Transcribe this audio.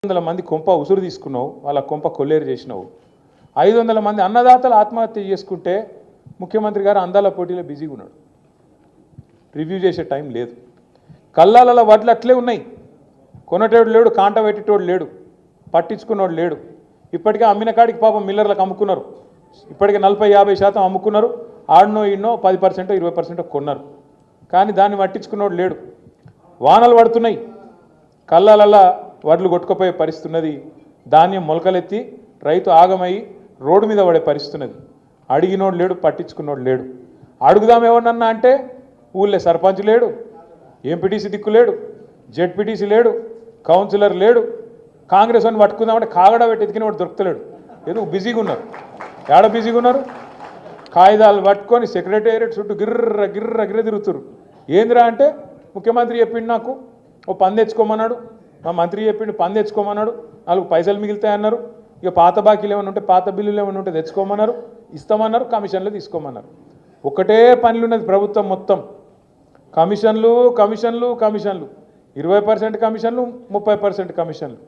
500 మంది కొంప ఉసురు తీసుకున్నావు, వాళ్ళ కొంప కొల్లేరు చేసినావు. 500 మంది అన్నదాతలు ఆత్మహత్య చేసుకుంటే ముఖ్యమంత్రి గారు అందాల పోటీలో బిజీగా ఉన్నాడు, రివ్యూ చేసే టైం లేదు. కల్లాల వడ్లు అట్లే ఉన్నాయి, కొనటోడు లేడు, కాంట పెట్టేటోడు లేడు, పట్టించుకున్నోడు లేడు. ఇప్పటికే అమ్మిన కాడికి పాపం మిల్లర్లకు అమ్ముకున్నారు, ఇప్పటికే 40-50% అమ్ముకున్నారు. ఆడనో ఈడనో 10% 20% కొన్నారు, కానీ దాన్ని పట్టించుకున్నోడు లేడు. వానలు పడుతున్నాయి, కల్లాలల్లా వడ్లు కొట్టుకుపోయే పరిస్థితున్నది. ధాన్యం మొలకలెత్తి రైతు ఆగమై రోడ్డు మీద పడే పరిస్థితున్నది. అడిగినోడు లేడు, పట్టించుకున్నోడు లేడు. అడుగుదాం ఎవరినన్నా అంటే ఊళ్ళో సర్పంచ్ లేడు, ఎంపీటీసీ దిక్కు లేడు, జెడ్పీటీసీ లేడు, కౌన్సిలర్ లేడు. కాంగ్రెస్ అని పట్టుకుందామంటే కాగడా పెట్టి ఎతికిన వాడు దొరుకుతలేడు. ఎందుకు బిజీగా ఉన్నారు, ఏడ బిజీగా ఉన్నారు? కాగితాలు పట్టుకొని సెక్రటేరియట్ చుట్టూ గిర్ర గిర్ర గిర్ర తిరుగుతున్నారు. ఏందిరా అంటే ముఖ్యమంత్రి చెప్పిండు, నాకు ఓ పని తెచ్చుకోమన్నాడు, మా మంత్రి చెప్పిండు పని తెచ్చుకోమన్నాడు, 4 పైసలు మిగులుతాయన్నారు. ఇక పాత బాకీలు ఏమైనా ఉంటే, పాత బిల్లులు ఏమైనా ఉంటే తెచ్చుకోమన్నారు, ఇస్తామన్నారు, కమిషన్లు తీసుకోమన్నారు. ఒకటే పనులు ఉన్నది ప్రభుత్వం మొత్తం, కమిషన్లు కమిషన్లు కమిషన్లు. 20% కమిషన్లు, 30% కమిషన్లు.